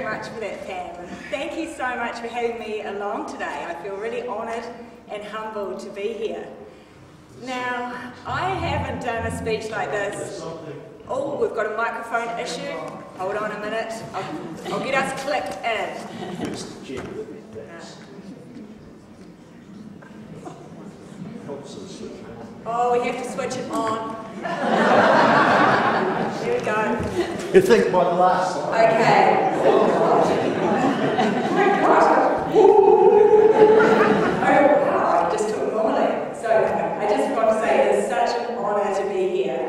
much for that, Pam. And thank you so much for having me along today. I feel really honoured and humbled to be here. Now, I haven't done a speech like this. Oh, we've got a microphone issue. Hold on a minute. I'll get us clicked in. Oh, we have to switch it on. Here we go. You think by the last one. Okay. Oh my God. Oh wow, I just took normally. So I just want to say it is such an honour to be here.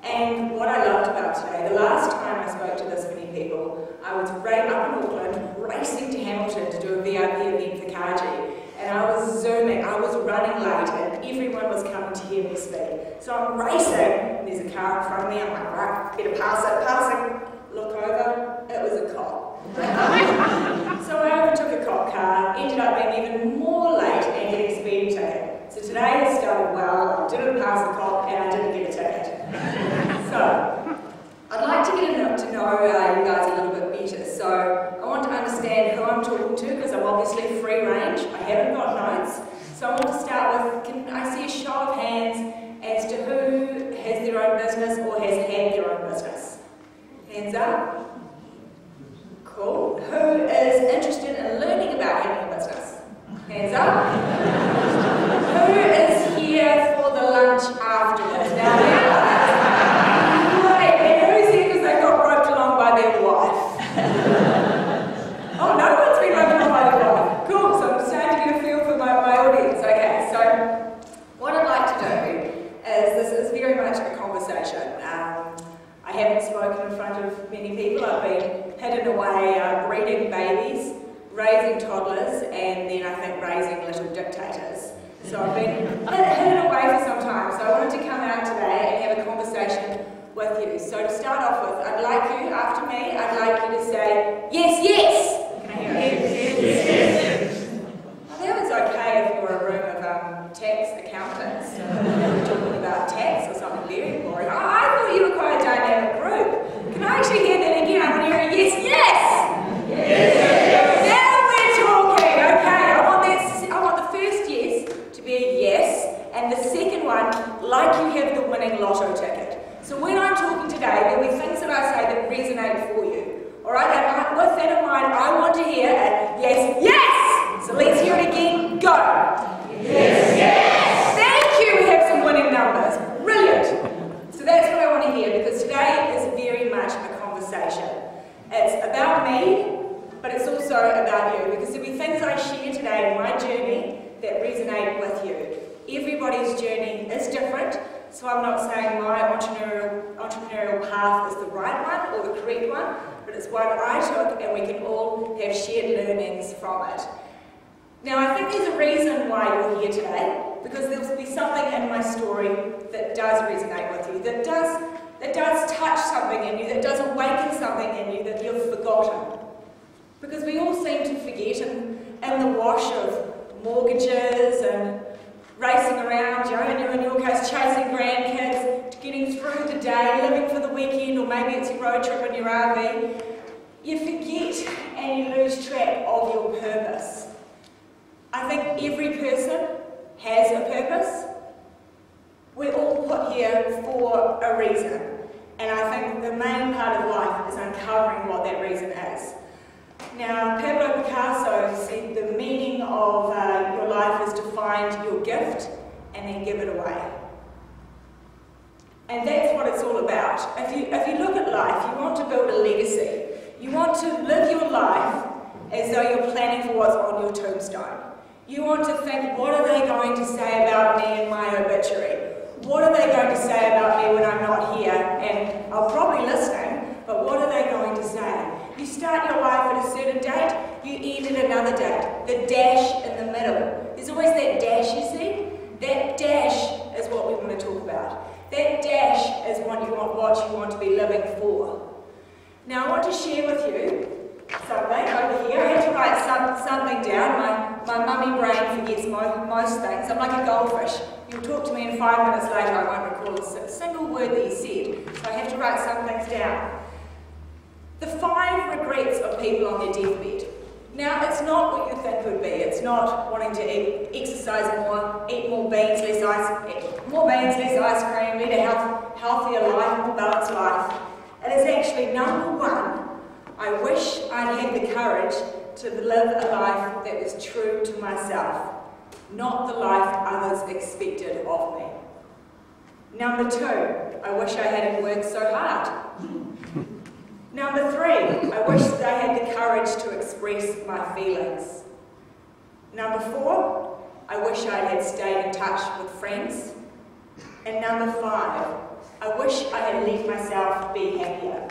And what I loved about today, the last time I spoke to this many people, I was right up in Auckland, racing to Hamilton to do a VIP event for Kaji. And I was zooming, I was running late, and everyone was coming to hear me speak. So I'm racing, and there's a car in front of me, I'm like, right, better pass it, passing. Look over, it was a cop. So I overtook a cop car, ended up being even more late and getting a speeding ticket. So today has started well, I didn't pass the cop, and I didn't get a ticket. So, I'd like to get to know you guys a little bit better. So I want to understand who I'm talking to because I'm obviously free range. I haven't got notes. So I want to start with, can I see a show of hands as to who has their own business or has had their own business? Hands up. Cool. Who is interested in learning about having a business? Hands up. Who is here for the lunch afterwards? Now, their wife. Oh, no one's been roped along by their wife. Cool, so I'm starting to get a feel for my audience. Okay, so what I'd like to do is, this is very much a conversation. I haven't spoken in front of many people. I've been hidden away breeding babies, raising toddlers, and then I think raising little dictators. So I've been hidden away for some time. So I wanted to come out today and have a conversation with you. So to start off with, I'd like you, after me, I'd like you to say, yes, yes! Can I hear it? Yes, yes. Well, that was okay if you were a room of tax accountants talking about tax or something very boring. Oh, I thought you were quite a dynamic group. Can I actually hear that again? I want to hear a yes, yes! Yes, yes! Now we're talking, okay. I want the first yes to be a yes, and the second one, like you have the winning lotto ticket. So when I'm talking today, there'll be things that I say that resonate for you. Alright, and with that in mind, I want to hear a yes, yes! So let's hear it again, go! Yes, yes! Thank you, we have some winning numbers. Brilliant! So that's what I want to hear, because today is very much a conversation. It's about me, but it's also about you, because there'll be things I share today in my journey that resonate with you. Everybody's journey is different. So I'm not saying my entrepreneurial path is the right one or the correct one, but it's one I took and we can all have shared learnings from it. Now I think there's a reason why you're here today, because there'll be something in my story that does resonate with you, that does touch something in you, that does awaken something in you that you've forgotten. Because we all seem to forget in the wash of mortgages and racing around, in your case, chasing grandkids, getting through the day, living for the weekend, or maybe it's your road trip in your RV. You forget and you lose track of your purpose. I think every person has a purpose. We're all put here for a reason. And I think the main part of life is uncovering what that reason is. Now, Pablo Picasso said the meaning of your life is to find your gift and then give it away. And that's what it's all about. If you look at life, you want to build a legacy. You want to live your life as though you're planning for what's on your tombstone. You want to think, what are they going to say about me in my obituary? What are they going to say about me when I'm not here? And I'm probably listening, but what are they going to say? You start your life at a certain date, you end at another date. The dash in the middle. There's always that dash, you see? That dash is what we want to talk about. That dash is what you want to be living for. Now I want to share with you something over here. I had to write something down. My mummy brain forgets most things. I'm like a goldfish. You'll talk to me and 5 minutes later I won't recall a single word that you said. So I have to write some things down. The 5 regrets of people on their deathbed. Now, it's not what you think it would be. It's not wanting to exercise more, eat more beans, less ice cream, lead a healthier life, more balanced life. It is actually number one, I wish I'd had the courage to live a life that was true to myself, not the life others expected of me. Number two, I wish I hadn't worked so hard. Number three, I wish that I had the courage to express my feelings. Number four, I wish I had stayed in touch with friends. And number five, I wish I had let myself be happier.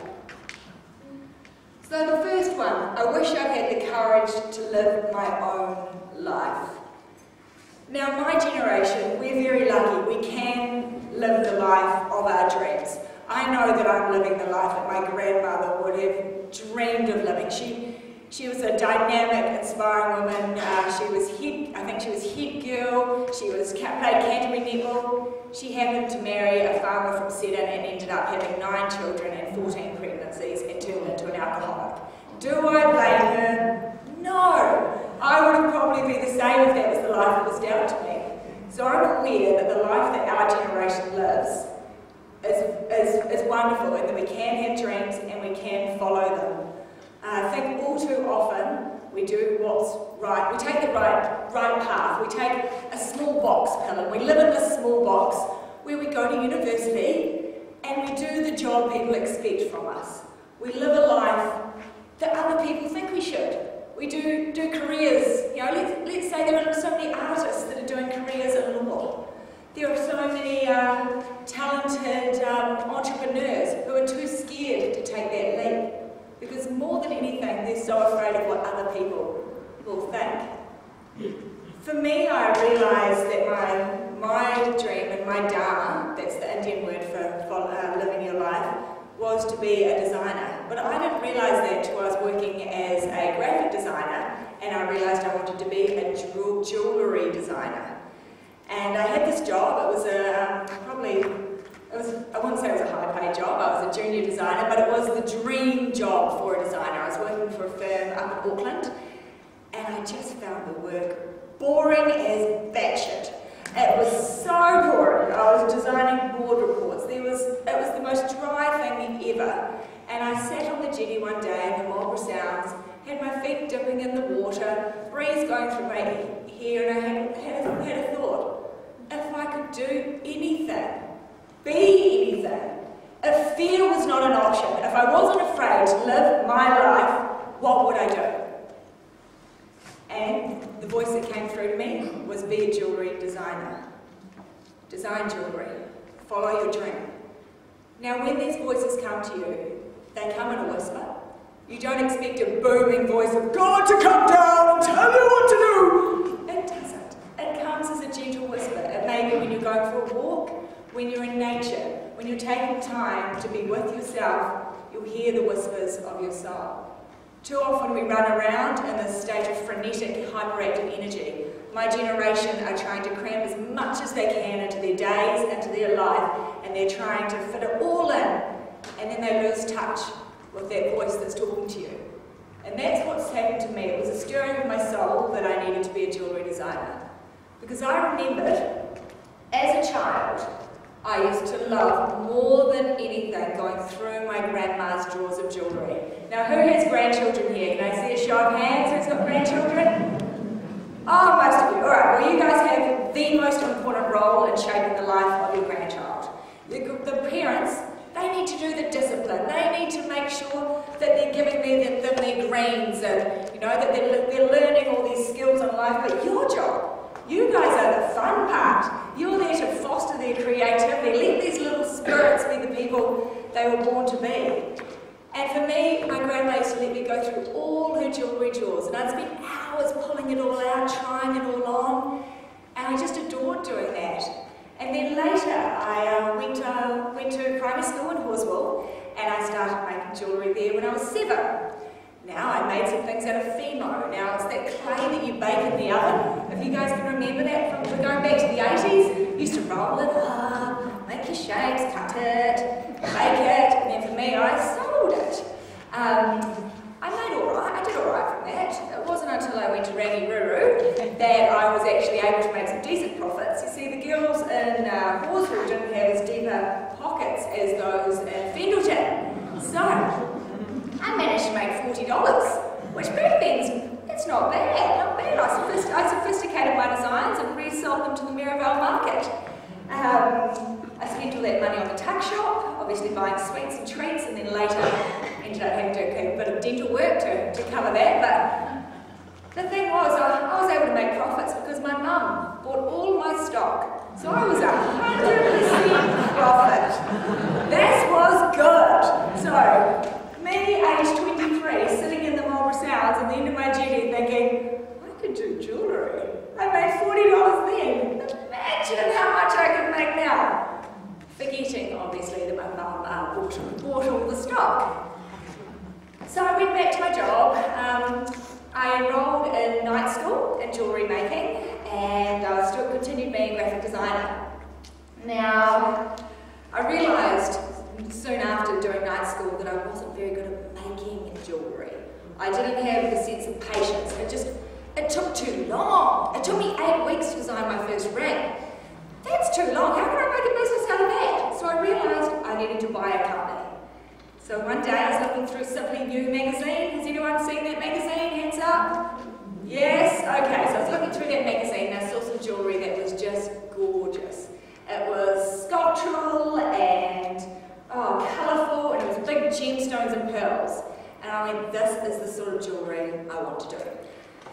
So the first one, I wish I'd had the courage to live my own life. Now, my generation, we're very lucky. We can live the life of our dreams. I know that I'm living the life that my grandmother would have dreamed of living. She was a dynamic, inspiring woman. I think she was head girl. She played Canterbury netball. She happened to marry a farmer from Seddon and ended up having 9 children and 14 pregnancies and turned into an alcoholic. Do I blame her? No. I would have probably been the same if that was the life that was dealt to me. So I'm aware that the life that our generation lives is wonderful, and that we can have dreams and we can follow them. I think all too often we do what's right. We take the right path. We take a small box pill and we live in this small box where we go to university and we do the job people expect from us. We live a life that other people think we should. We do careers. You know, let's say there are so many artists that are doing careers in law. There are so many talented entrepreneurs who are too scared to take that leap, because more than anything, they're so afraid of what other people will think. For me, I realised that my dream and my dharma, that's the Indian word for living your life, was to be a designer. But I didn't realise that until I was working as a graphic designer, and I realised I wanted to be a jewellery designer. And I had this job. It was I wouldn't say it was a high-paid job. I was a junior designer, but it was the dream job for a designer. I was working for a firm up in Auckland, and I just found the work boring as batshit. It was so boring. I was designing board reports. It was the most dry thing ever. And I sat on the jetty one day in the Marlborough Sounds, had my feet dipping in the water, breeze going through my hair, and I had a thought. If I could do anything, be anything, if fear was not an option, if I wasn't afraid to live my life, what would I do? And the voice that came through to me was, be a jewellery designer. Design jewellery. Follow your dream. Now, when these voices come to you, they come in a whisper. You don't expect a booming voice of God to come down and tell you what to do. It doesn't. It comes as a gentle whisper. It may be when you're going for a walk, when you're in nature, when you're taking time to be with yourself, you'll hear the whispers of your soul. Too often we run around in this state of frenetic, hyperactive energy. My generation are trying to cram as much as they can into their days, into their life, and they're trying to fit it all in, and then they lose touch with that voice that's talking to you. And that's what's happened to me. It was a stirring of my soul that I needed to be a jewellery designer. Because I remembered, as a child, I used to love more than anything going through my grandma's drawers of jewellery. Now, who has grandchildren here? Can I see a show of hands? Who's got grandchildren? Oh, most of you. All right, well, you guys have the most important role in shaping the life of your grandchild. The parents, they need to do the discipline. They need to make sure that they're giving them their greens and, you know, that they're learning all these skills in life. But your job, you guys are the fun part. You're there to foster their creativity. Let these little spirits be the people they were born to be. And for me, my grandma used to let me go through all her jewellery drawers, and I'd spend hours pulling it all out, trying it all on, and I just adored doing that. And then later, I went to primary school in Horswell, and I started making jewellery there when I was 7. Now I made some things out of Fimo. Now it's that clay that you bake in the oven. If you guys can remember that from going back to the 80s, you used to roll it up, make your shapes, cut it, bake it, and then for me, I sold it. I made all right. able to make some decent profits. You see, the girls in Horseville didn't have as deeper pockets as those in Fendleton. So, I managed to make $40, which back then, it's not bad, not bad. I sophisticated my designs and resold them to the Maryvale market. I spent all that money on the tuck shop, obviously buying sweets and treats, and then later ended up having to do a bit of dental work to cover that. But the thing was, I was able to make profits because my mum bought all my stock. So I was 100% profit. That was good. So, me, aged 23, sitting in the Marlborough Sounds at the end of my duty thinking, I could do jewellery. I made $40 then. Imagine how much I could make now. Forgetting, obviously, that my mum bought all the stock. So I went back to my job. I enrolled in night school in jewellery making, and I still continued being a graphic designer. Now, I realised soon after doing night school that I wasn't very good at making jewellery. I didn't have the sense of patience. It took too long. It took me 8 weeks to design my first ring. That's too long. How can I make a business out of that? So I realised I needed to buy a company. So one day I was looking through Simply New magazine. Has anyone seen that magazine? Hands up. Yes? Okay, so I was looking through that magazine and I saw some jewellery that was just gorgeous. It was sculptural and colourful, and it was big gemstones and pearls. And I went, this is the sort of jewellery I want to do.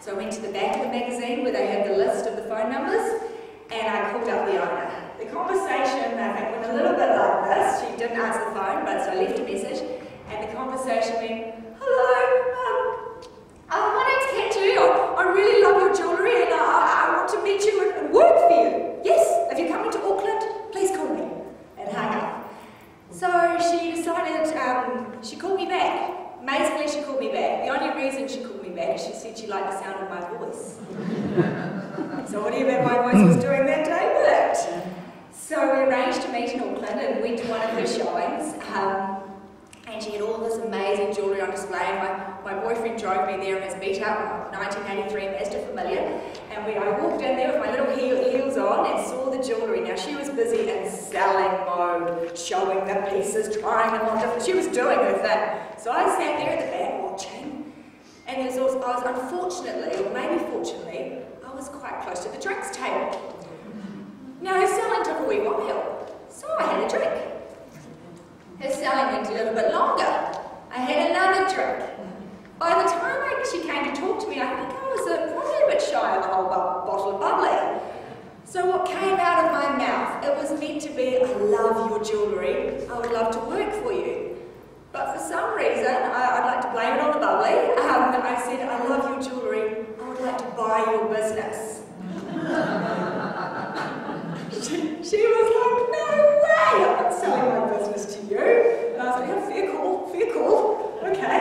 So I went to the back of the magazine where they had the list of the phone numbers, and I called up the owner. The conversation, I think, went a little bit like this. She didn't answer the phone, but so I left a message, and the conversation went, hello, my name's Kenji. I really love your jewellery, and I want to meet you and work for you. Yes, if you're coming to Auckland, please call me. And hung up. So she decided, she called me back. Amazingly, she called me back. The only reason she called me back is she said she liked the sound of my voice. So whatever my voice was doing that day worked. So we arranged to meet in Auckland and went to one of her showings. And she had all this amazing jewellery on display. And my boyfriend drove me there in his beat-up 1983 Mazda Familia. And I walked in there with my little heels on and saw the jewellery. Now she was busy in selling mode, showing the pieces, trying them on different. She was doing her thing. So I sat there at the back watching. And I was unfortunately, or maybe fortunately, I was quite close to the drinks table. Now her selling took a wee while, so I had a drink. Her selling went a little bit longer. I had another drink. By the time she came to talk to me, I think I was probably a bit shy of a whole bottle of bubbly. So what came out of my mouth, it was meant to be, I love your jewellery, I would love to work for you. But for some reason, I'd like to blame it on the bubbly, I said, I love your jewellery, I would like to buy your business. She was like, no way, I'm not selling my business to you. And I was like, yeah, fair call, okay.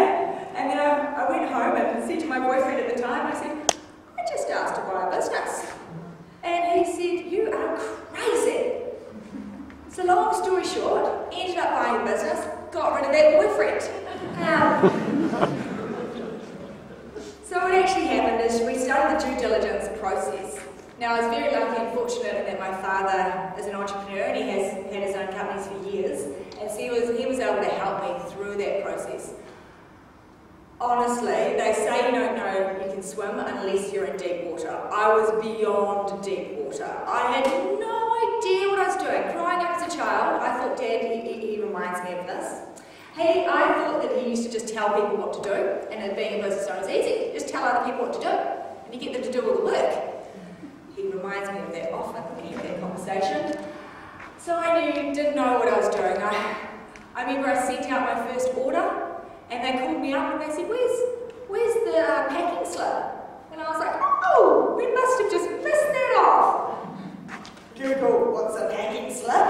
And then I went home and said to my boyfriend at the time, I said, I just asked to buy a business. And he said, you are crazy. So long story short, ended up buying a business, got rid of that boyfriend. So what actually happened is we started the due diligence process. Now I was very lucky and fortunate in that my father is an entrepreneur and he has had his own companies for years, and so he was able to help me through that process. Honestly, they say you don't know you can swim unless you're in deep water. I was beyond deep water. I had no idea what I was doing. Growing up as a child, I thought Dad, he reminds me of this. I thought that he used to just tell people what to do, and that being a business owner is easy. Just tell other people what to do, and you get them to do all the work. He reminds me of that often when we have that conversation. So I didn't know what I was doing. I remember I sent out my first order, and they called me up and they said, where's the packing slip? And I was like, oh, we must have just missed that off. Google, what's a packing slip?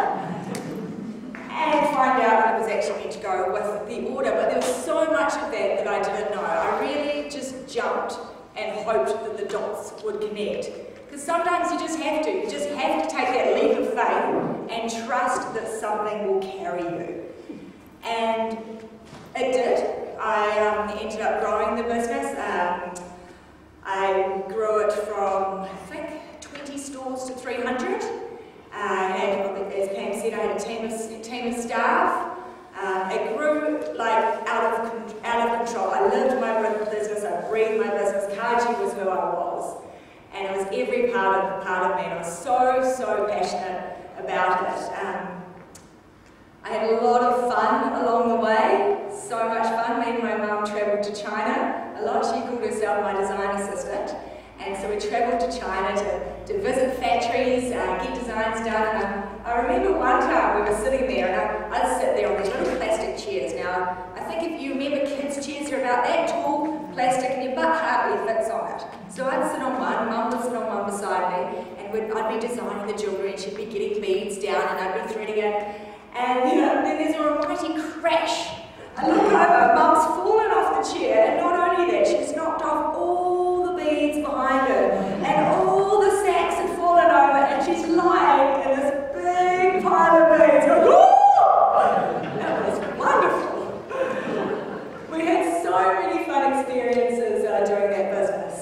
And find out that it was actually meant to go with the order, but there was so much of that I didn't know. I really just jumped and hoped that the dots would connect. Because sometimes you just have to. You just have to take that leap of faith and trust that something will carry you. And it did. I ended up growing the business. I grew it from, I think, 20 stores to 300. As Pam said, I had a team of staff. It grew like out of control. I lived my business, I breathed my business. Kaji was who I was. And it was every part of me. And I was so passionate about it. I had a lot of fun along the way, so much fun. Me and my mum travelled to China a lot. She called herself my design assistant. And so we travelled to China to visit factories, get designs done. And I remember one time we were sitting there, and I'd sit there on these little plastic chairs. Now, I think if you remember kids' chairs, they're about that tall, plastic, and your butt hardly fits on it. So I'd sit on one, Mum would sit on one beside me, and I'd be designing the jewellery, and she'd be getting beads down, and I'd be threading it. And then there's a almighty crash. I look over, Mum's fallen off the chair, and not only that, she's knocked off all the beads behind her, and all the sacks had fallen over, and she's lying in this big pile of beads. That was wonderful. We had so many fun experiences doing that business.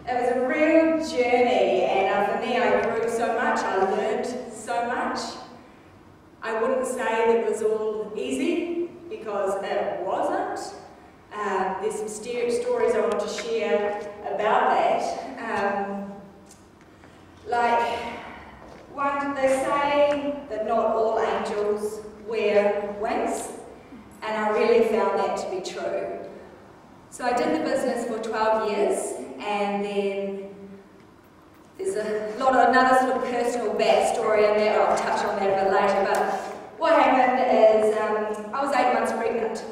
It was a real journey, and for me, I grew so much, I learned so much. I wouldn't say that it was all easy, because it wasn't. There's some stories I want to share about that. They say that not all angels wear wings, and I really found that to be true. So I did the business for 12 years, and then there's another sort of personal backstory in there. I'll touch on that a bit later, but what happened is I was 8 months pregnant.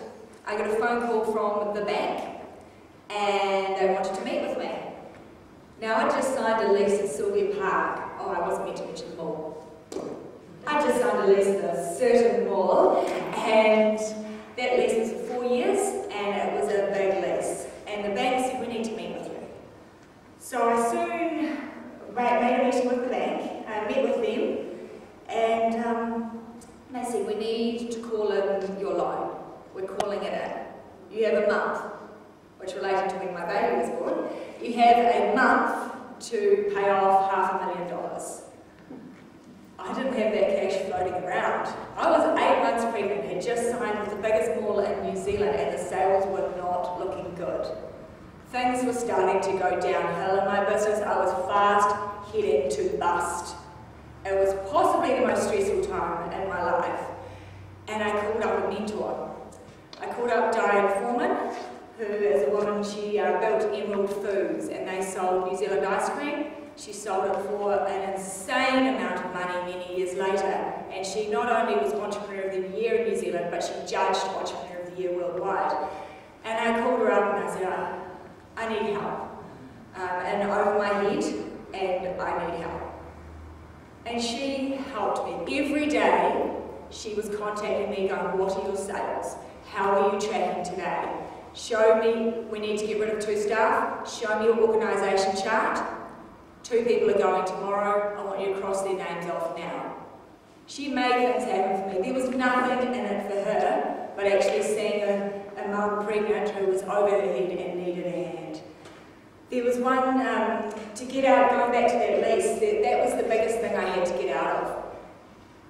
I got a phone call from the bank, and they wanted to meet with me. Now, I just signed a lease at Sylvia Park. Oh, I wasn't meant to mention the mall. I just signed a lease at a certain mall, and that lease was for 4 years, and it was a big lease. And the bank said, we need to meet with you. So I soon made a meeting with the bank, met with them, and they said, we need to call in your loan. We're calling it in. You have a month, which related to when my baby was born. You have a month to pay off $500,000. I didn't have that cash floating around. I was 8 months pregnant, had just signed with the biggest mall in New Zealand, and the sales were not looking good. Things were starting to go downhill in my business. I was fast heading to bust. It was possibly the most stressful time in my life. And I called up a mentor. I called up Diane Foreman, who is a woman, she built Emerald Foods, and they sold New Zealand ice cream. She sold it for an insane amount of money many years later. And she not only was Entrepreneur of the Year in New Zealand, but she judged Entrepreneur of the Year worldwide. And I called her up and I said, I need help. And over my head, and I need help. And she helped me. Every day, she was contacting me going, what are your sales? How are you tracking today? Show me, we need to get rid of 2 staff. Show me your organisation chart. 2 people are going tomorrow. I want you to cross their names off now. She made things happen for me. There was nothing in it for her, but actually seeing a mum pregnant who was over her head and needed a hand. There was one, to get out, going back to that lease, that was the biggest thing I had to get out of.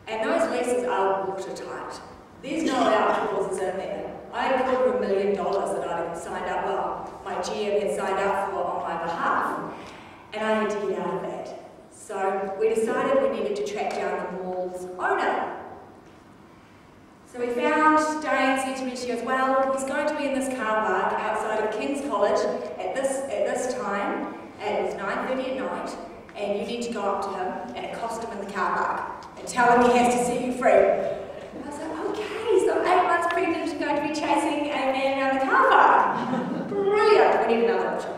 And those leases are watertight. There's no out clauses in there. I had $250,000 that I'd signed up, well, my GM had signed up for on my behalf, and I had to get out of that. So we decided we needed to track down the mall's owner. So we found, Diane said to me, she goes, well, he's going to be in this car park outside of King's College at this time, and it was 9:30 at night, and you need to go up to him and accost him in the car park and tell him he has to set you free. And I was like, okay, so 8 months pregnant and going to be chasing a man around the car park. Brilliant, we need another option.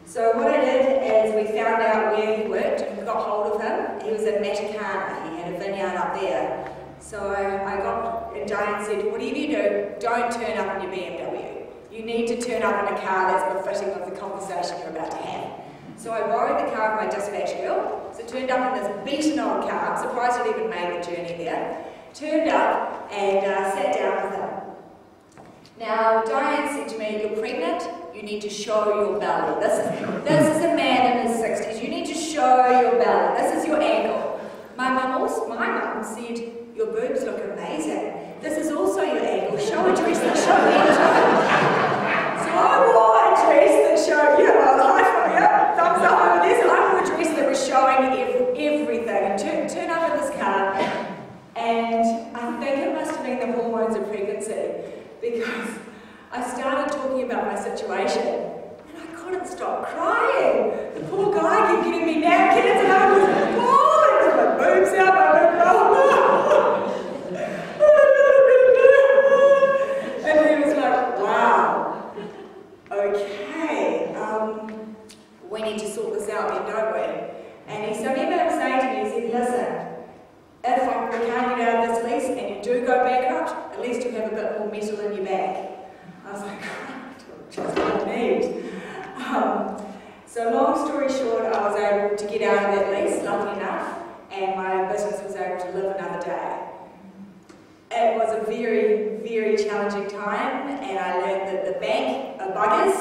So what I did is we found out where he worked and we got hold of him. He was in Matakana, he had a vineyard up there. So and Diane said, whatever you do, don't turn up in your BMW. You need to turn up in a car that's befitting of the conversation you're about to have. So I borrowed the car of my dispatch girl, so turned up in this beaten old car, I'm surprised I'd even made the journey there, turned up and sat down with him. Now, Diane said to me, you're pregnant, you need to show your belly. This is a man in his 60s, you need to show your belly. This is your ankle. My mum said, your boobs look amazing. This is also your ankle. Show a dress that shows the ankle. So I wore a dress that showed, thumbs up over there. So I wore a dress that was showing everything. And turn up in this car, and I think it must have been the hormones of pregnancy, because I started talking about my situation, and I couldn't stop crying. The poor guy kept getting me napkins, and I was bawling with my boobs out, and he was like, wow, okay, we need to sort this out then, don't we? And he said, remember him saying to me, he said, listen, if we can't get out of this lease and you do go bankrupt, at least you have a bit more metal in your bag. I was like, just what I need. So long story short, I was able to get out of that lease, lucky enough, and my business was able to live another day. It was a very, very challenging time, and I learned that the bank are buggers.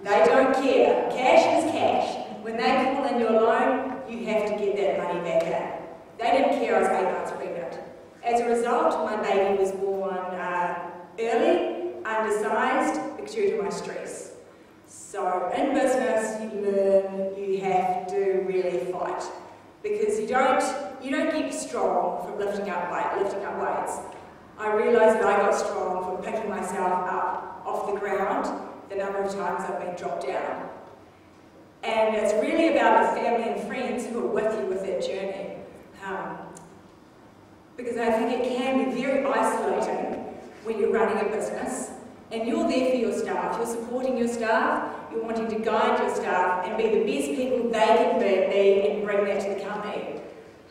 They don't care. Cash is cash. When they call in your loan, you have to get that money back in. They didn't care I was 8 months pregnant. As a result, my baby was born early, undersized, due to my stress. So in business, you learn you have to really fight, because you don't get strong from lifting up weights. I realised that I got strong from picking myself up off the ground the number of times I've been dropped down. And it's really about the family and friends who are with you with that journey. Because I think it can be very isolating when you're running a business and you're there for your staff, you're supporting your staff, you're wanting to guide your staff and be the best people they can be and bring that to the company.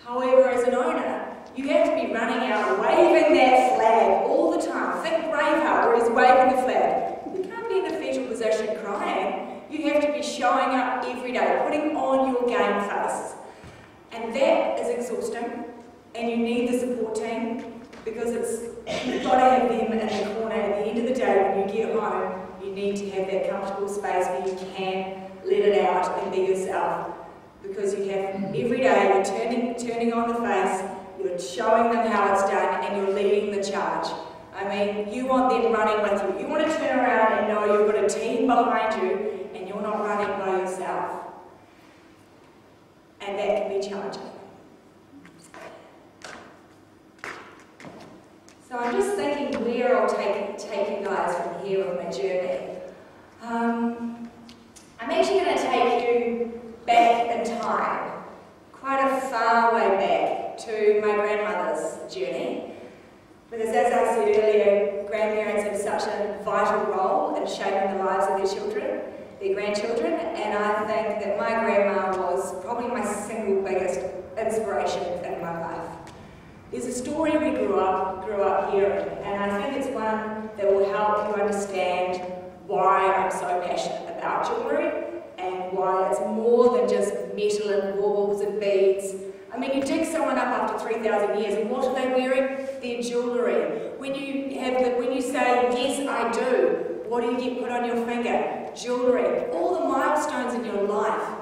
However, as an owner, you have to be running out waving that flag all the time. Think Braveheart, where he's waving the flag. You can't be in a fetal position crying. You have to be showing up every day, putting on your game face. And that is exhausting, and you need the support team, because you've got to have them in the corner. At the end of the day, when you get home, you need to have that comfortable space where you can let it out and be yourself. Because you have every day, you're turning on the face, you're showing them how it's done, and you're leading the charge. I mean, you want them running with you. You want to turn around and know you've got a team behind you, and you're not running by yourself. And that can be challenging. So I'm just thinking where I'll take you guys from here on my journey. I'm actually going to take you back in time, quite a far way back, to my grandmother's journey. Because as I said earlier, grandparents have such a vital role in shaping the lives of their children, their grandchildren, and I think that my grandma was probably my single biggest inspiration in my life. There's a story we grew up hearing, and I think it's one that will help you understand why I'm so passionate about jewellery and why it's more than just metal and baubles and beads. I mean, you dig someone up after 3,000 years, and what are they wearing? Their jewellery. When you say, yes, I do, what do you get put on your finger? Jewellery. All the milestones in your life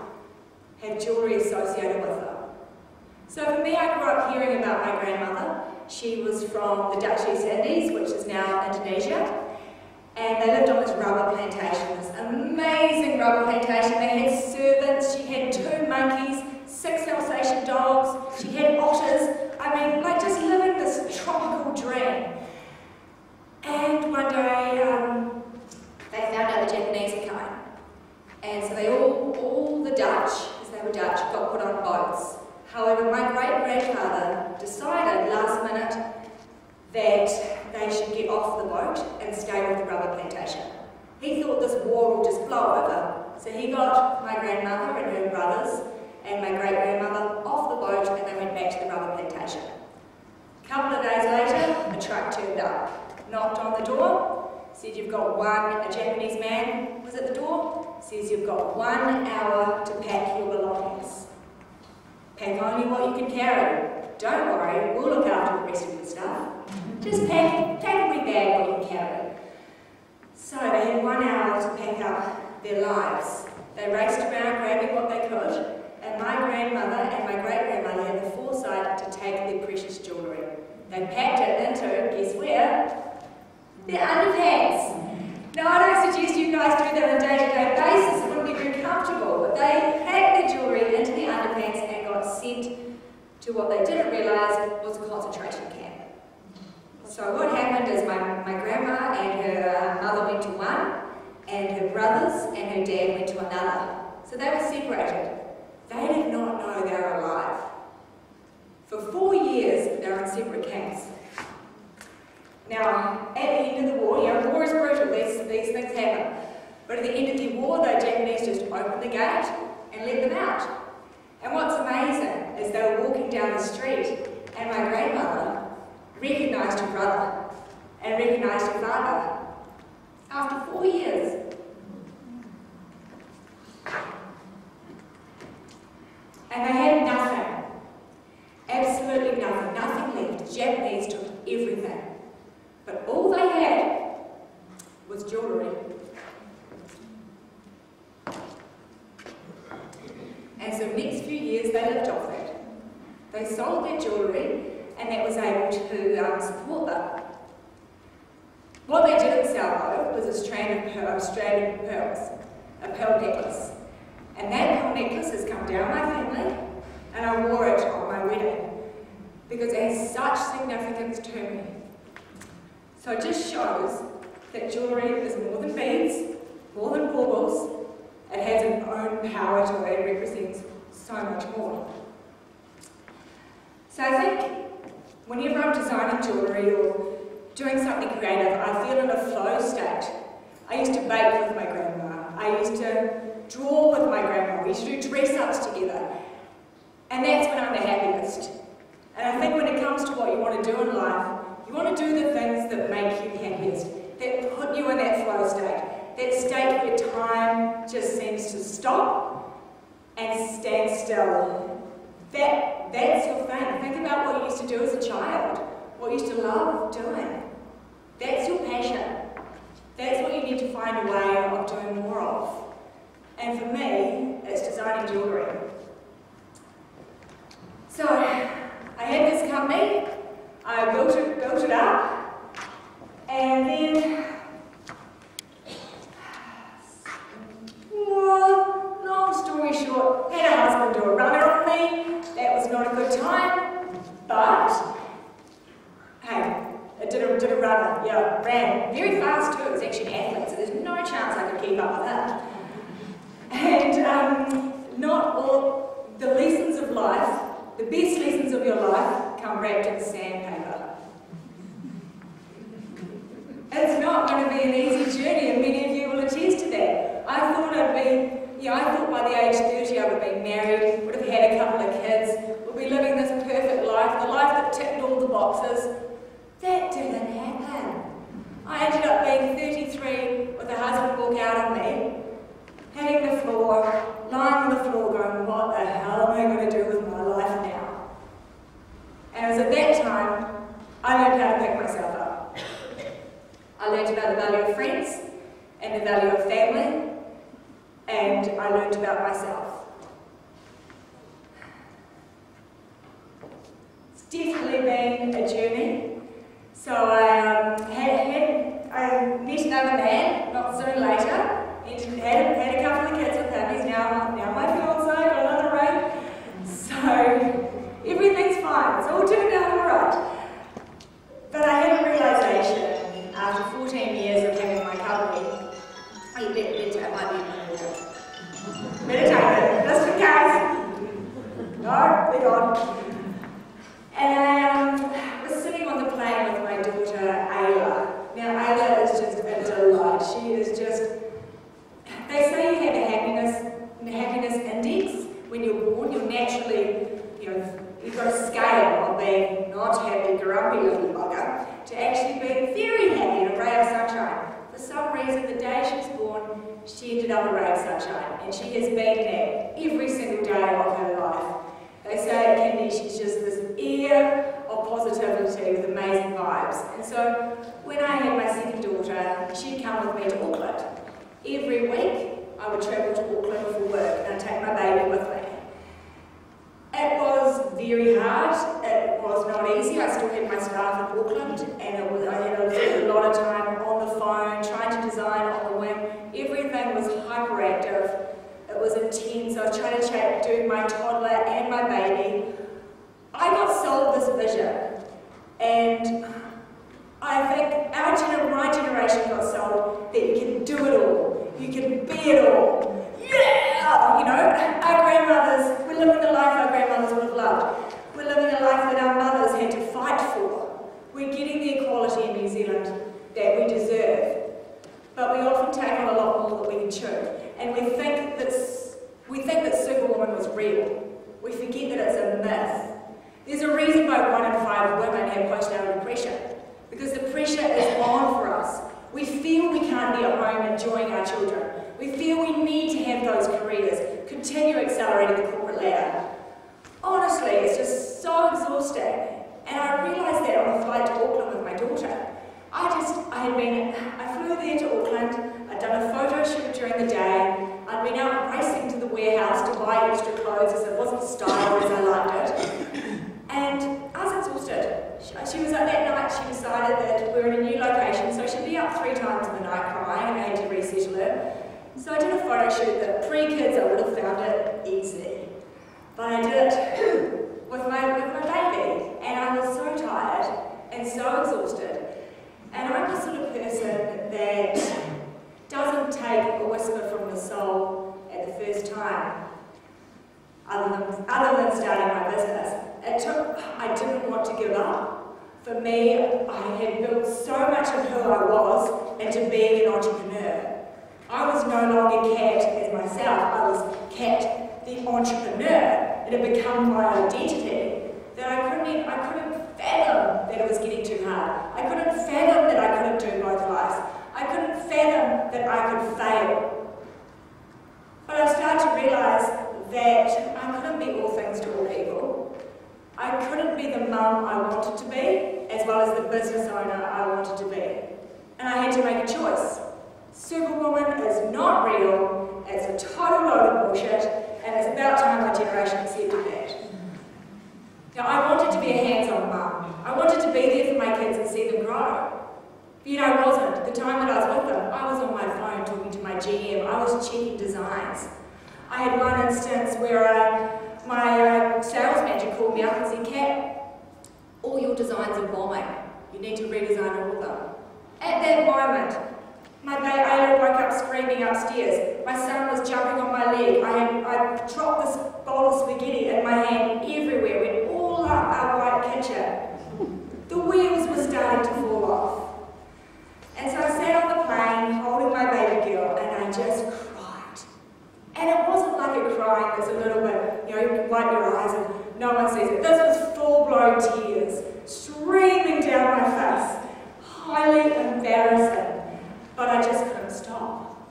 have jewellery associated with them. So for me, I grew up hearing about my grandmother. She was from the Dutch East Indies, which is now Indonesia, and they lived on this rubber plantation, this amazing rubber plantation. They had servants, she had 2 monkeys, 6 Alsatian dogs, she had otters. I mean, like just living this tropical dream. And one day, they found out the Japanese were coming. And so they all the Dutch, because they were Dutch, got put on boats. However, my great-grandfather decided last minute that they should get off the boat and stay with the rubber plantation. He thought this war would just blow over. So he got my grandmother and her brothers and my great-grandmother off the boat, and they went back to the rubber plantation. A couple of days later, a truck turned up, knocked on the door, said you've got a Japanese man was at the door, says you've got 1 hour to pack your belongings. Pack only what you can carry. Don't worry, we'll look after the rest of your stuff. Just pack a wee bag what you can carry. So they had 1 hour to pack up their lives. They raced around grabbing what they could, and my grandmother and my great-grandmother had the foresight to take their precious jewellery. They packed it into, guess where? Their underpants. Now, I don't suggest you guys do that on a day-to-day basis, it wouldn't be very comfortable, but they packed their jewellery into their underpants and got sent to what they didn't realise was a concentration camp. So what happened is my grandma and her mother went to one, and her brothers and her dad went to another. So they were separated. They did not know they were alive. For 4 years, they were in separate camps. Now, at the end of the war, war is brutal, these things happen. But at the end of the war, the Japanese just opened the gate and let them out. And what's amazing is they were walking down the street, and my grandmother recognised her brother and recognised her father after 4 years. And they had nothing. Absolutely nothing. Nothing left. The Japanese took everything. But all they had was jewellery. And so the next few years they lived off that. They sold their jewellery, and that was able to support them. What they didn't sell, though, was a strand of pearls, a pearl necklace. And that pearl necklace has come down my family, and I wore it on my wedding because it has such significance to me. So it just shows that jewellery is more than beads, more than baubles. It has its own power to it, it represents so much more. So I think whenever I'm designing jewellery or doing something creative, I feel in a flow state. I used to bake with my grandma. I used to draw with my grandma. We used to do dress-ups together. And that's when I'm the happiest. And I think when it comes to what you want to do in life, you want to do the things that make you happiest, that put you in that flow state, that state where time just seems to stop and stand still. That's your thing. Think about what you used to do as a child, what you used to love doing. That's your passion. That's what you need to find a way of doing more of. And for me, it's designing jewellery. So, I had this company, I built it up, and then, well, long story short, had a husband do a runner on me. That was not a good time, but hey, it did a runner, yeah, ran very fast too. It was actually an athlete, so there's no chance I could keep up with him. And not all the lessons of life, the best lessons of your life, come wrapped in sandpaper. It's not going to be an easy journey, and many of you will attest to that. I thought I thought by the age 30 I would be married, would have had a couple of kids, would be living this perfect life, the life that ticked all the boxes. That didn't happen. I ended up being 33 with a husband walk out on me, hitting the floor, lying on the floor going, what the hell am I going to do with my life now? And it was at that time I learned how to pick myself up. I learned about the value of friends and the value of family, and I learned about myself. It's definitely been a journey. So I met another man not so later. Had a couple of kids with him. He's now my fiancé, got another ring. So everything's fine. It's all turned out all right. But I had a realisation after 14 years of having my company. I might be in the water. Better take it, just in case. No, they're gone. And I was sitting on the plane with my daughter, Ayla. Now, Ayla is just a delight. She is just, they say you have a happiness index. When you're born, you're naturally, you've got a scale of being not happy, grumpy little bugger, to actually being very happy and a ray of sunshine. For some reason, the day she was born, she ended up a ray of sunshine, and she has been there every single day of her life. They say at Kindy, she's just this air of positivity with amazing vibes. And so when I had my second daughter, she'd come with me to Auckland. Every week, I would travel to Auckland for work, and I'd take my baby with me. line on the wing. Everything was hyperactive. It was intense. I was trying to do my toddler and my baby. I got sold this vision, and I think my generation got sold that you can do it all. You can be it all. Yeah! You know, our grandmothers, we're living the life our grandmothers would have loved. We're living a life that our mothers had to fight for. We're getting the equality in New Zealand that we deserve. But we often take on a lot more than we can chew. And we think that Superwoman was real. We forget that it's a myth. There's a reason why 1 in 5 women have postnatal depression. Because the pressure is on for us. We feel we can't be at home enjoying our children. We feel we need to have those careers, continue accelerating the corporate ladder. Honestly, it's just so exhausting. And I realised that on the flight to Auckland with my daughter. I flew there to Auckland, I'd done a photo shoot during the day, I'd been out racing to the warehouse to buy extra clothes as it wasn't styled as I liked it. And I was exhausted. She was up that night, she decided that we were in a new location, so she'd be up 3 times in the night crying, and I had to resettle her. So I did a photo shoot that pre-kids I would have found it easy. But I did it with my baby, and I was so tired and so exhausted. And I'm the sort of person that doesn't take a whisper from the soul at the first time, other than starting my business. I didn't want to give up. For me, I had built so much of who I was into being an entrepreneur. I was no longer Kat as myself, I was Kat the entrepreneur. It had become my identity. That I couldn't fathom that it was getting too hard. I couldn't fathom that I couldn't do both lives. I couldn't fathom that I could fail. But I started to realise that I couldn't be all things to all people. I couldn't be the mum I wanted to be, as well as the business owner I wanted to be. And I had to make a choice. Superwoman is not real, it's a total load of bullshit, and it's about time my generation accepted that. Now, I wanted to be a hands-on mum. I wanted to be there for my kids and see them grow. But yet I wasn't. The time that I was with them, I was on my phone talking to my GM, I was checking designs. I had one instance where my sales manager called me up and said, Kat, all your designs are bombing. You need to redesign all of them. At that moment, my Ayla woke up screaming upstairs. My son was jumping on my leg. I dropped this bowl of spaghetti in my hand everywhere, went all up our white kitchen. The wheels were starting to fall off. And so I sat on the plane holding my baby girl and I just cried. And it wasn't like a crying that's a little bit, you know, you wipe your eyes and no one sees it. This was full-blown tears streaming down my face. Highly embarrassing. But I just couldn't stop.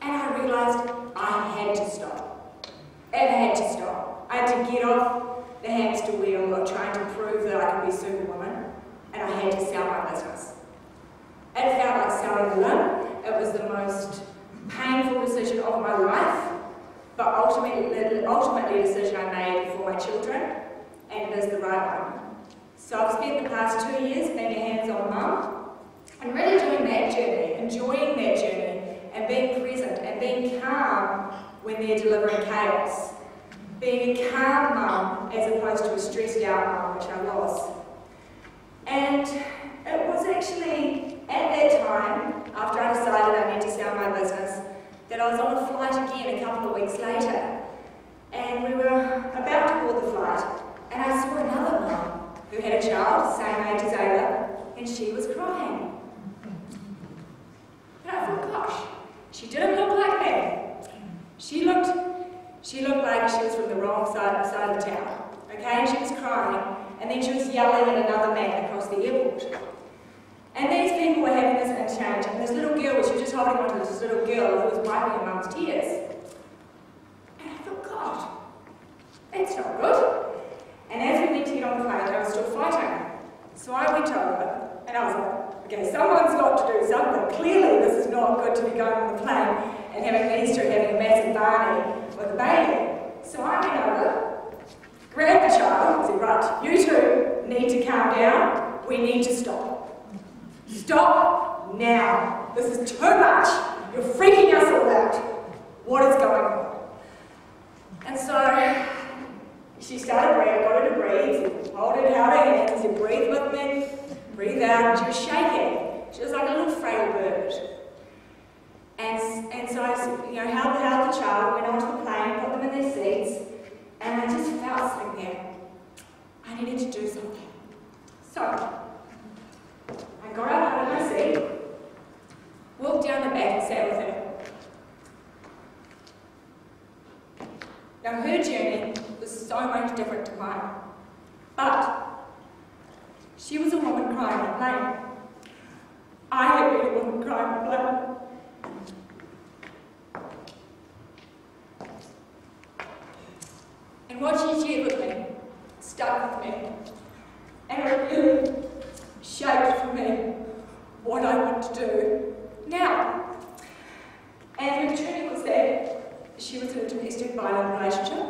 And I realised I had to stop. It had to stop. I had to get off the hamster wheel of trying to prove that I could be Superwoman, and I had to sell my business. It felt like selling a limb. It was the most painful decision of my life, but ultimately a decision I made for my children, and it is the right one. So I've spent the past 2 years being a hands-on mum, and really doing that journey, enjoying that journey, and being present, and being calm when they're delivering chaos. Being a calm mum as opposed to a stressed out mum, which I was. And it was actually at that time, after I decided I need to sell my business, that I was on a flight again a couple of weeks later. And we were about to board the flight, and I saw another mum who had a child, same age as Ayla, and she was crying. And I thought, gosh, she didn't look like me. She looked like she was from the wrong side of the town. Okay, she was crying, and then she was yelling at another man across the airport. And these people were having this exchange, and this little girl, she was just holding on to this little girl who was wiping her mum's tears. And I thought, God, that's not good. And as we went to get on the plane, they were still fighting. So I went over, and I was like, okay, someone's got to do something. Clearly, this is not good to be going on the plane and having these two having a massive Barney with a baby. So I went over, grabbed the child, and said, right, you two need to calm down. We need to stop. Stop now. this is too much. You're freaking us all out. What is going on? And so she started breathing. I got her to breathe. Held her hands and said, breathe with me, breathe out. And she was shaking. She was like a little frail bird. And so I held the child, went onto the plane, put them in their seats, and I just felt something there. I needed to do something. So I got up out of my seat, walked down the back and sat with her. Now her journey was so much different to mine, but she was a woman crying on a plane. I had been a woman crying on a plane. And what she shared with me stuck with me, and it really shaped for me what I want to do now. And her journey was that she was in a domestic violent relationship,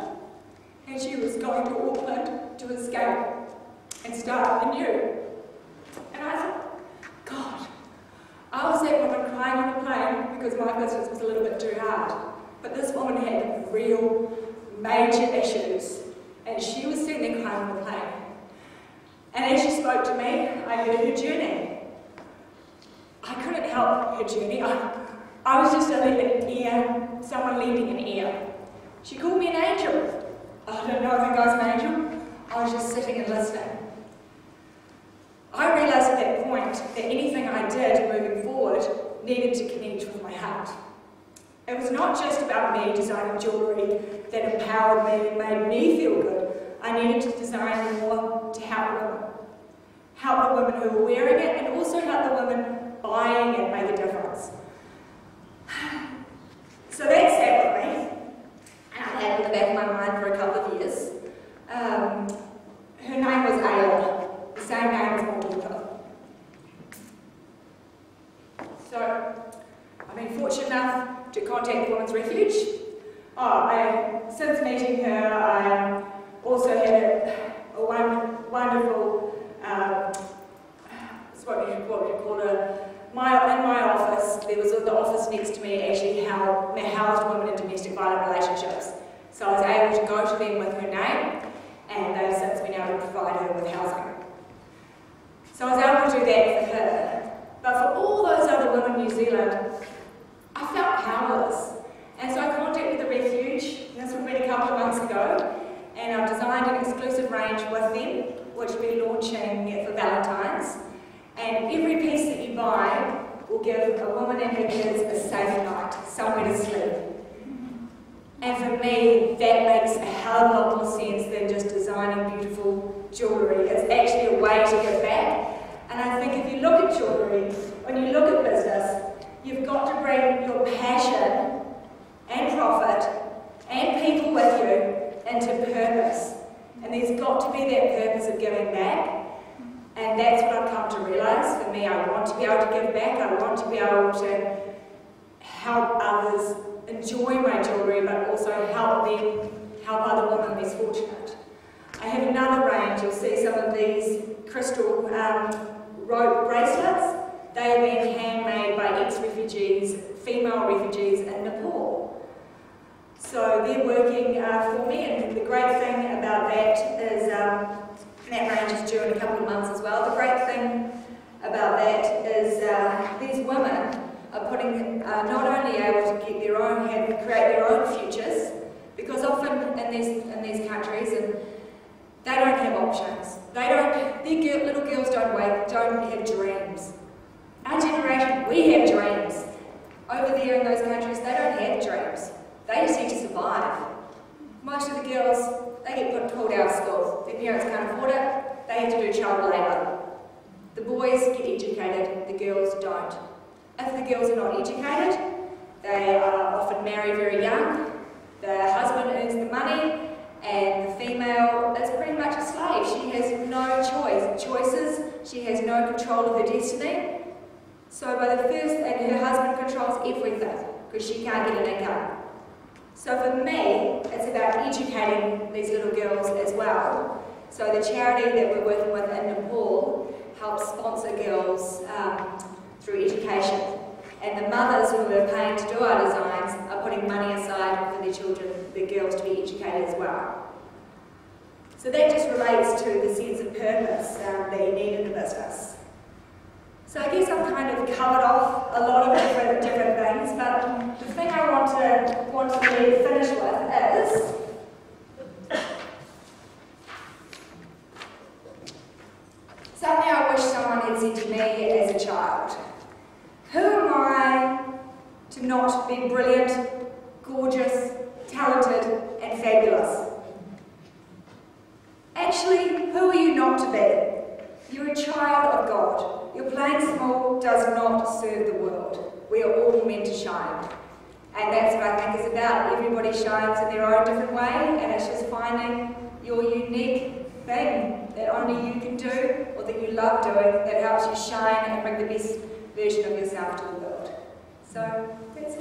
and she was going to Auckland to escape and start anew. And I thought, God, I was that woman crying on the plane because my business was a little bit too hard. But this woman had real major issues, and she was sitting there crying on the plane. And as she spoke to me, I heard her journey. I couldn't help her journey. I was just an ear, someone lending an ear. She called me an angel. I don't know if I was an angel. I was just sitting and listening. I realised at that point that anything I did moving forward needed to connect with my heart. It was not just about me designing jewellery that empowered me and made me feel good. I needed to design more to help women. Help the women who were wearing it, and also help the women buying it make a difference. So that sat with me, and I had it in the back of my mind for a couple of years. Her name was Ayla, the same name as my daughter. So I've been fortunate enough to contact the Women's Refuge. Since meeting her, I also had a wonderful, what would you call it? In my office, there was the office next to me actually housed women in domestic violent relationships. So I was able to go to them with her name, and they've since been able to provide her with housing. So I was able to do that for her. But for all those other women in New Zealand, I felt powerless. And so I contacted the refuge. This would have been a couple of months ago, and I've designed an exclusive range with them, which will be launching for Valentine's. And every piece that you buy will give a woman and her kids a safe night, somewhere to sleep. And for me, that makes a hell of a lot more sense than just designing beautiful jewellery. It's actually a way to give back. And I think if you look at jewellery, when you look at business, you've got to bring your passion and profit and people with you into purpose. And there's got to be that purpose of giving back. And that's what I've come to realise. For me, I want to be able to give back. I want to be able to help others enjoy my jewellery, but also help other women less fortunate. I have another range. You'll see some of these crystal rope bracelets. They are being handmade by ex-refugees, female refugees in Nepal. So they're working for me, and the great thing about that is that range is due in a couple of months as well. The great thing about that is these women are not only able to get their own, create their own futures, because often in these countries, and they don't have options. Their little girls don't have dreams. Our generation, we have dreams. Over there in those countries, they don't have dreams. They just need to survive. Most of the girls, they get pulled out of school. Their parents can't afford it. They have to do child labour. The boys get educated, the girls don't. If the girls are not educated, they are often married very young. The husband earns the money, and the female is pretty much a slave. She has no choices. She has no control of her destiny. So and her husband controls everything because she can't get an income. So for me, it's about educating these little girls as well. So the charity that we're working with in Nepal helps sponsor girls through education. And the mothers who are paying to do our designs are putting money aside for their children, their girls, to be educated as well. So that just relates to the sense of purpose that you need in a business. So I guess I've kind of covered off a lot of different things, but the thing I want to really finish with is something I wish someone had said to me as a child. Who am I to not be brilliant, gorgeous, talented, and fabulous? Actually, who are you not to be? You're a child of God. Your playing small does not serve the world. We are all meant to shine. And that's what I think is about. Everybody shines in their own different way, and it's just finding your unique thing that only you can do, or that you love doing, that helps you shine and bring the best version of yourself to the world. So that's